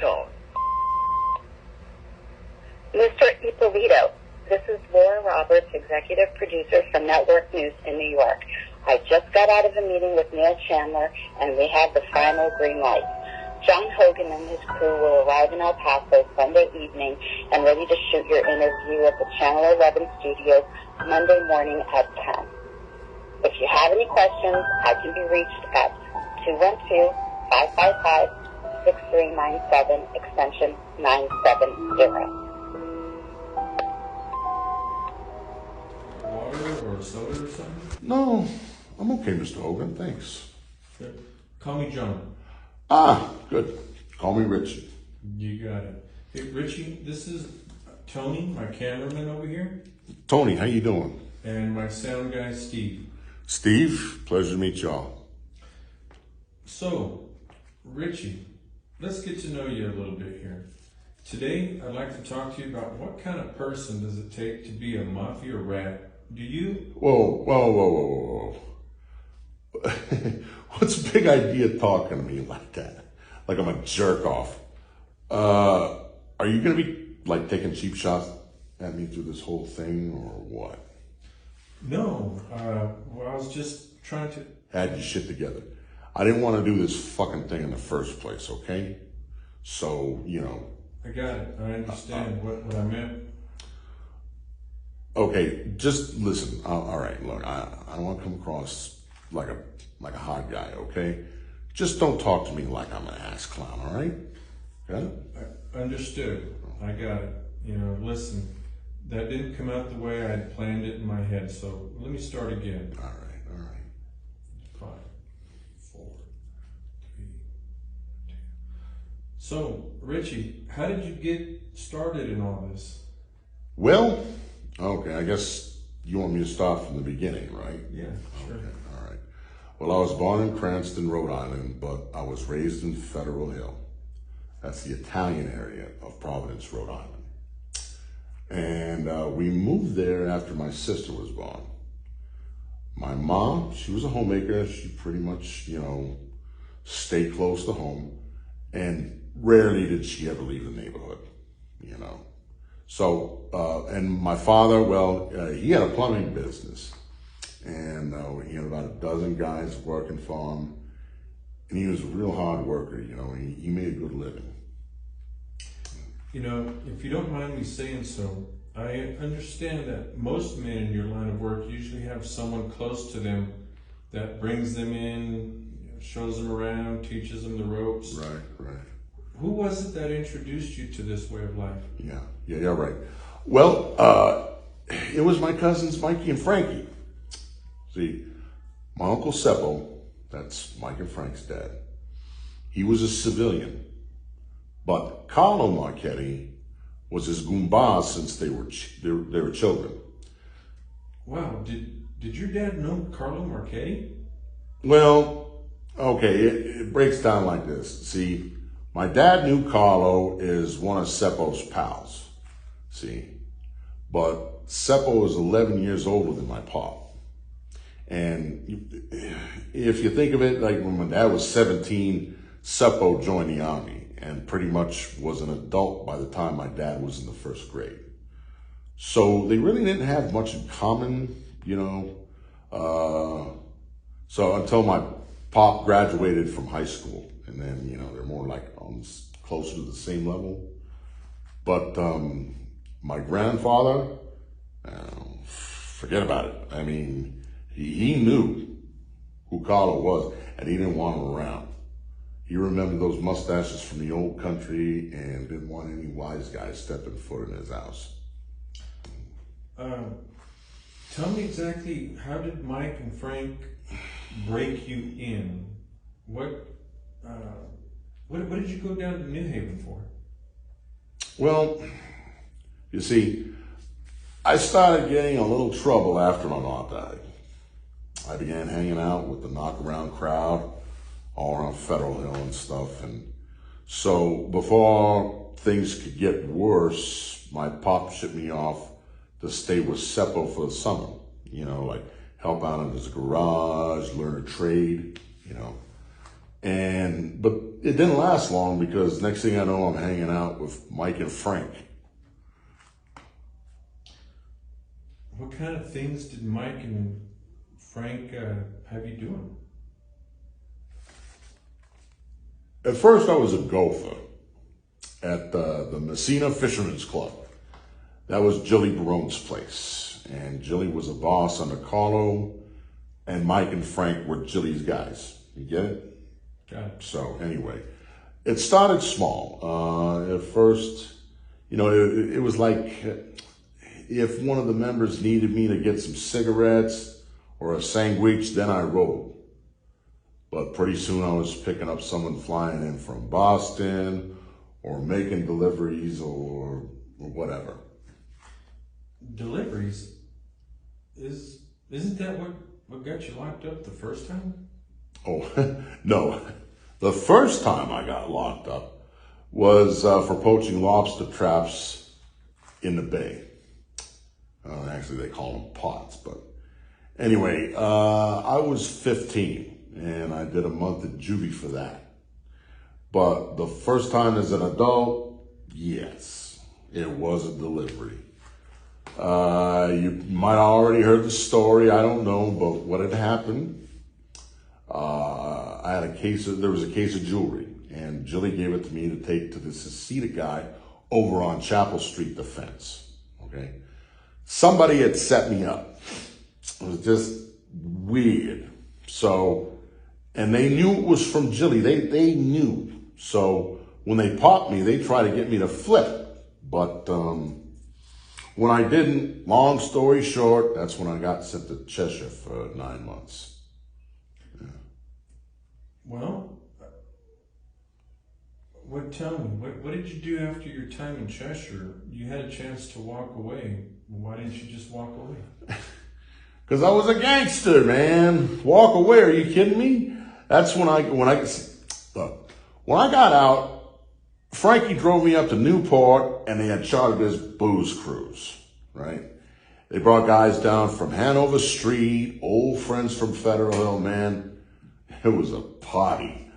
call. Mr. Ippolito, this is Laura Roberts, executive producer from Network News in New York. I just got out of a meeting with Neil Chandler, and we have the final green light. John Hogan and his crew will arrive in El Paso Sunday evening and ready to shoot your interview at the Channel 11 studios Monday morning at 10. If you have any questions, I can be reached at 212-555-6397, extension 970. Water or soda or something? No, I'm okay, Mr. Hogan, thanks. Good. Call me John. Ah, good. Call me Richie. You got it. Hey, Richie, this is Tony, my cameraman over here. Tony, how you doing? And my sound guy, Steve. Steve, pleasure to meet y'all. So, Richie, let's get to know you a little bit here. Today, I'd like to talk to you about what kind of person does it take to be a mafia rat. Do you? Whoa. What's a big idea talking to me like that? Like I'm a jerk off. Are you gonna be like taking cheap shots at me through this whole thing or what? No, well, I was just trying to... Had your shit together. I didn't want to do this fucking thing in the first place, okay? So, you know. I got it. I understand what I meant. Okay, just listen. All right, look, I don't want to come across like a hot guy, okay? Just don't talk to me like I'm an ass clown, all right? Got it? Understood. I got it. You know, listen, that didn't come out the way I had planned it in my head, so let me start again. All right. 5, 4, 3, 2. So, Richie, how did you get started in all this? Well, okay, I guess you want me to start from the beginning, right? Yeah, sure. Okay, all right. Well, I was born in Cranston, Rhode Island, but I was raised in Federal Hill. That's the Italian area of Providence, Rhode Island. And we moved there after my sister was born. My mom, she was a homemaker. She pretty much, you know, stayed close to home. And rarely did she ever leave the neighborhood, you know. So, and my father, well, he had a plumbing business. And he had about a dozen guys working for him. And he was a real hard worker, you know, he made a good living. You know, if you don't mind me saying so, I understand that most men in your line of work usually have someone close to them that brings them in, shows them around, teaches them the ropes. Right. Who was it that introduced you to this way of life? Yeah, right. Well, it was my cousins Mikey and Frankie. See, my Uncle Seppo, that's Mike and Frank's dad, he was a civilian. But Carlo Marchetti was his goombas since they were children. Wow, did your dad know Carlo Marchetti? Well, okay, it breaks down like this. See, my dad knew Carlo is one of Seppo's pals. See, but Seppo is 11 years older than my pop. And if you think of it, like when my dad was 17, Seppo joined the Army and pretty much was an adult by the time my dad was in the first grade. So they really didn't have much in common, you know. So until my pop graduated from high school, and then, you know, they're more like closer to the same level. But my grandfather, forget about it. I mean, he knew who Carlo was, and he didn't want him around. He remembered those mustaches from the old country and didn't want any wise guys stepping foot in his house. Tell me exactly, how did Mike and Frank break you in? What did you go down to New Haven for? Well, you see, I started getting a little trouble after my mom died. I began hanging out with the knockaround crowd all around Federal Hill and stuff. And so before things could get worse, my pop shipped me off to stay with Seppo for the summer. You know, like help out in his garage, learn a trade, you know. But it didn't last long because next thing I know, I'm hanging out with Mike and Frank. What kind of things did Mike and Frank have you doing? At first, I was a gopher at the Messina Fisherman's Club. That was Jilly Barone's place. And Jilly was a boss under Carlo, and Mike and Frank were Jilly's guys. You get it? Got it. So anyway, it started small. At first, it was like if one of the members needed me to get some cigarettes or a sandwich, then I rolled. But pretty soon I was picking up someone flying in from Boston or making deliveries or whatever. Deliveries? Isn't that what got you locked up the first time? Oh, no. The first time I got locked up was for poaching lobster traps in the bay. Actually, they call them pots, but anyway, I was 15 and I did a month at juvie for that. But the first time as an adult, yes, it was a delivery. You might have already heard the story, I don't know, but what had happened, there was a case of jewelry, and Jilly gave it to me to take to this Hasidic guy over on Chapel Street Defense, okay? Somebody had set me up. It was just weird. So, and they knew it was from Jilly. They knew. So when they popped me, they tried to get me to flip. But when I didn't, long story short, that's when I got sent to Cheshire for 9 months. Yeah. Well, tell me, what did you do after your time in Cheshire? You had a chance to walk away. Why didn't you just walk away? Because I was a gangster, man. Walk away? Are you kidding me? That's when I got out, Frankie drove me up to Newport, and they had chartered this booze cruise, right? They brought guys down from Hanover Street, old friends from Federal Hill, man. It was a party.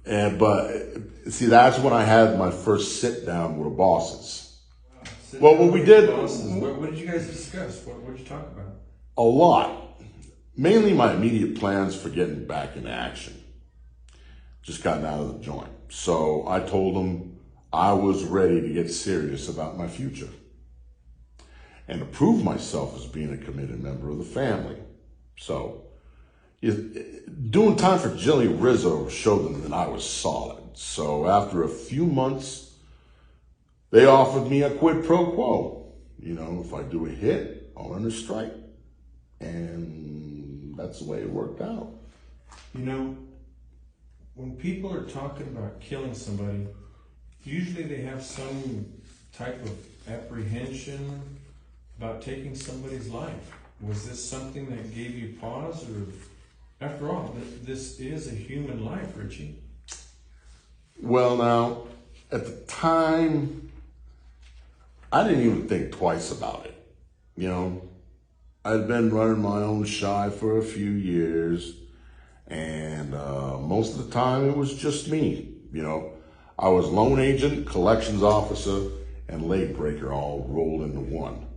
But see, that's when I had my first sit down with the bosses. Well, what we did... What did you guys discuss? What did you talk about? A lot. Mainly my immediate plans for getting back in action. Just gotten out of the joint. So I told them I was ready to get serious about my future and to prove myself as being a committed member of the family. So doing time for Jilly Rizzo showed them that I was solid. So after a few months, they offered me a quid pro quo. If I do a hit, I'll earn a strike. And that's the way it worked out. When people are talking about killing somebody, usually they have some type of apprehension about taking somebody's life. Was this something that gave you pause? Or, after all, this is a human life, Richie. Well, now, at the time, I didn't even think twice about it. I'd been running my own shy for a few years, and most of the time it was just me. I was loan agent, collections officer, and late breaker all rolled into one.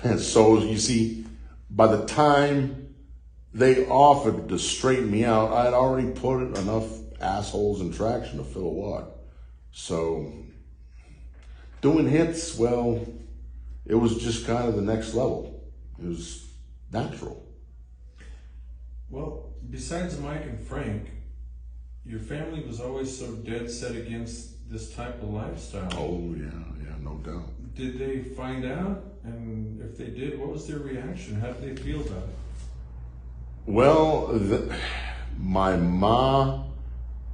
And so, you see, by the time they offered to straighten me out, I had already put enough assholes in traction to fill a wad. So, doing hits, well, it was just kind of the next level. It was natural. Well, besides Mike and Frank, your family was always so dead set against this type of lifestyle. Oh, yeah, no doubt. Did they find out? And if they did, what was their reaction? How did they feel about it? Well, my ma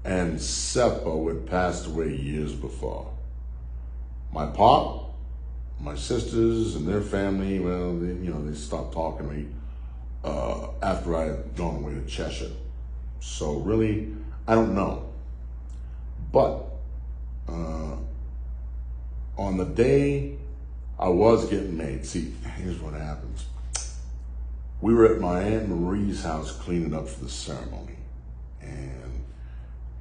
and Seppo had passed away years before. My pop, my sisters and their family, well, they stopped talking to me after I had gone away to Cheshire. So really, I don't know. But on the day I was getting made, see, here's what happens. We were at my Aunt Marie's house cleaning up for the ceremony. And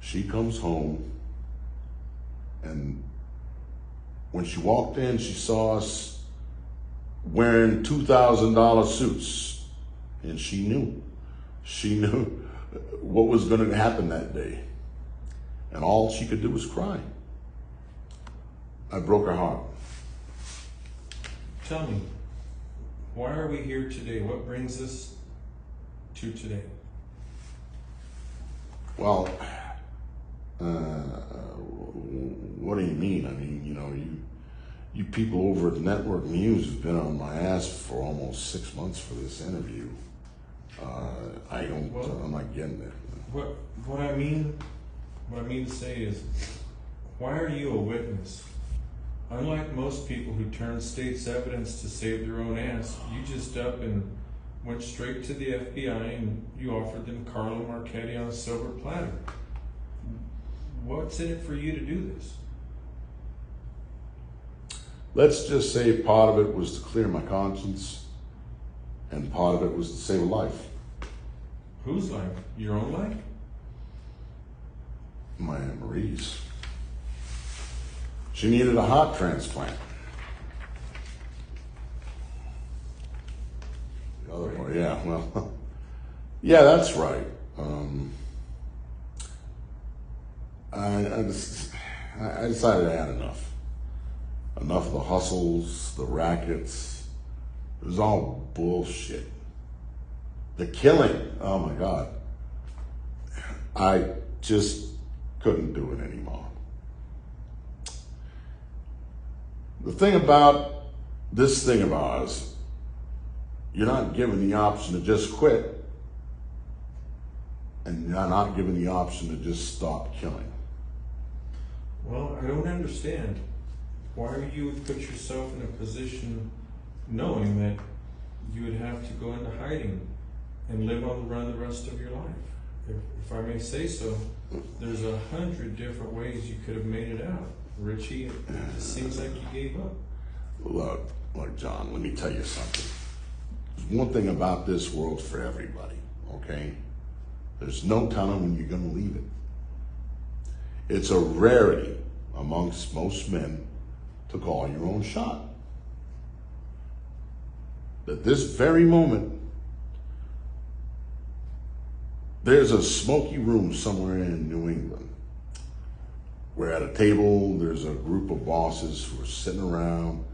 She comes home, and when she walked in, she saw us wearing $2,000 suits, and she knew what was going to happen that day, and all she could do was cry. I broke her heart. Tell me, why are we here today? What brings us to today? Well, what do you mean? I mean, you people over at Network News have been on my ass for almost 6 months for this interview. I'm not getting it. What I mean to say is, why are you a witness? Unlike most people who turn state's evidence to save their own ass, you just up and went straight to the FBI and you offered them Carlo Marchetti on a silver platter. What's in it for you to do this? Let's just say part of it was to clear my conscience, and part of it was to save a life. Whose life? Your own life? My Aunt Marie's. She needed a heart transplant. The other one, yeah, well, yeah, that's right. I decided I had enough. Enough of the hustles, the rackets. It was all bullshit. The killing, oh my God. I just couldn't do it anymore. The thing about this thing of ours, you're not given the option to just quit, and you're not given the option to just stop killing. Well, I don't understand. Why you would put yourself in a position knowing that you would have to go into hiding and live on the run the rest of your life? If I may say so, there's 100 different ways you could have made it out. Richie, it just seems like you gave up. Look, John, let me tell you something. There's one thing about this world for everybody, okay? There's no telling when you're gonna leave it. It's a rarity amongst most men to call your own shot. At this very moment, there's a smoky room somewhere in New England where at a table there's a group of bosses who are sitting around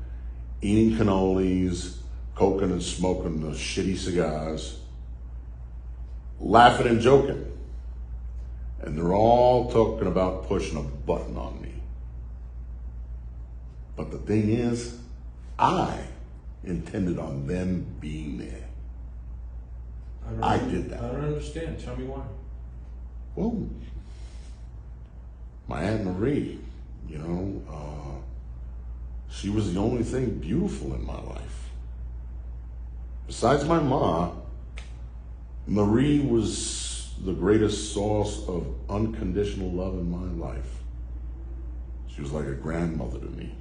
eating cannolis, coking and smoking the shitty cigars, laughing and joking. And they're all talking about pushing a button on me. But the thing is, I intended on them being there. I did that. I don't understand. Tell me why. Well, my Aunt Marie, she was the only thing beautiful in my life. Besides my ma, Marie was the greatest source of unconditional love in my life. She was like a grandmother to me.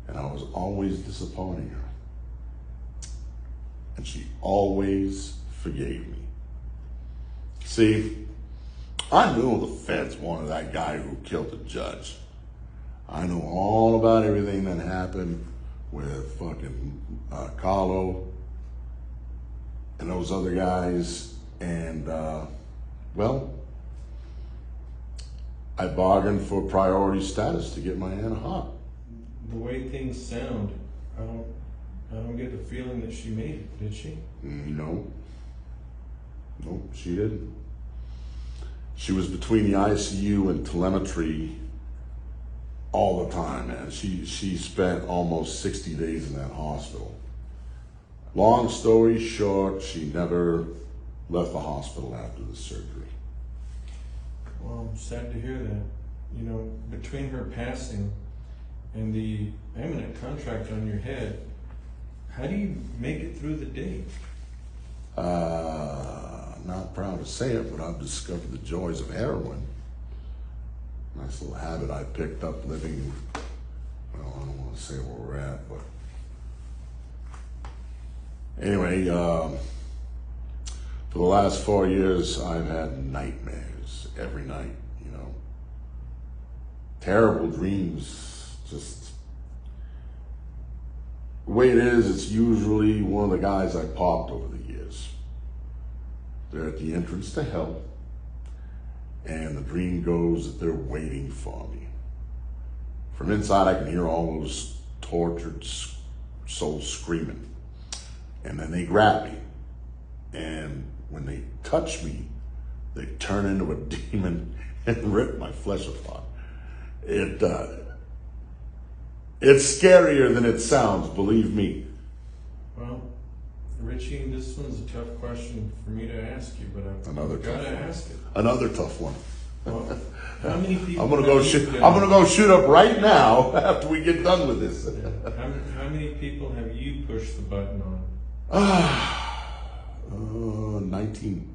And I was always disappointing her. And she always forgave me. See, I knew the feds wanted that guy who killed the judge. I know all about everything that happened with fucking Carlo and those other guys. And, well, I bargained for priority status to get my Aunt a heart. The way things sound, I don't get the feeling that she made it, did she? No. Nope, she didn't. She was between the ICU and telemetry all the time, man. She spent almost 60 days in that hospital. Long story short, she never left the hospital after the surgery. Well, I'm sad to hear that. Between her passing and the eminent contract on your head, how do you make it through the day? Not proud to say it, but I've discovered the joys of heroin. Nice little habit I picked up living, well, I don't want to say where we're at, but anyway, For the last 4 years, I've had nightmares every night, you know. Terrible dreams, just the way it is, it's usually one of the guys I popped over the years. They're at the entrance to hell, and the dream goes that they're waiting for me. From inside, I can hear all those tortured souls screaming. And then they grab me. And when they touch me, they turn into a demon and rip my flesh apart. It's scarier than it sounds, believe me. Well, Richie, this one's a tough question for me to ask you, but I've got to ask it. Another tough one. Well, how many people? I'm gonna go shoot up right now after we get done with this. How many people have you pushed the button on? 19.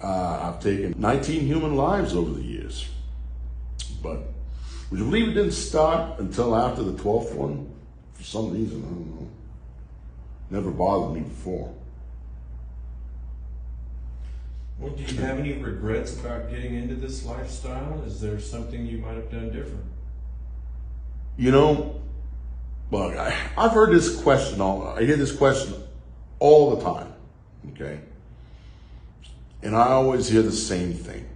I've taken 19 human lives over the years, but would you believe it didn't start until after the 12th one? For some reason, I don't know. Never bothered me before. Well, do you have any regrets about getting into this lifestyle? Is there something you might have done different? You know, look, I've heard this question I hear this question all the time, okay? And I always hear the same thing.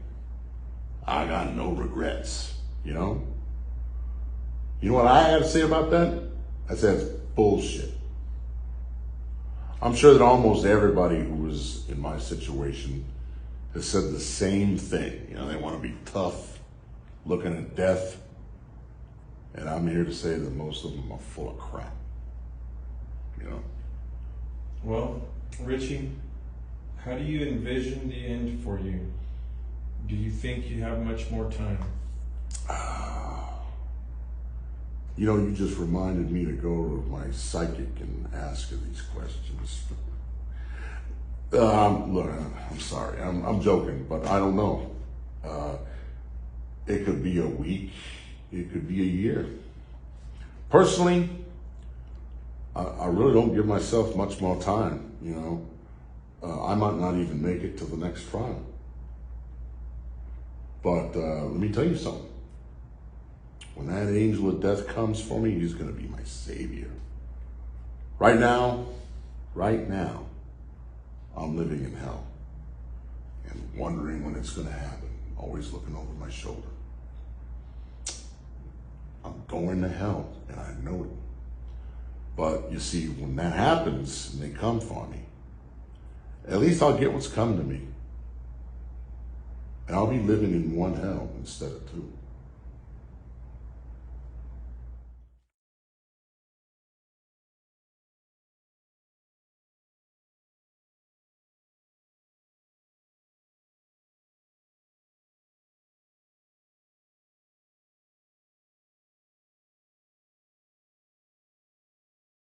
I got no regrets, you know? You know what I have to say about that? I said it's bullshit. I'm sure that almost everybody who was in my situation has said the same thing. You know, they want to be tough, looking at death. And I'm here to say that most of them are full of crap. You know? Well, Richie, how do you envision the end for you? Do you think you have much more time? You know, you just reminded me to go to my psychic and ask her these questions. Look, I'm sorry, I'm joking, but I don't know. It could be a week, it could be a year. Personally, I really don't give myself much more time, you know. I might not even make it to the next trial. But let me tell you something. When that angel of death comes for me, he's going to be my savior. Right now, I'm living in hell and wondering when it's going to happen, always looking over my shoulder. I'm going to hell, and I know it. But you see, when that happens and they come for me, at least I'll get what's coming to me. And I'll be living in one hell instead of two.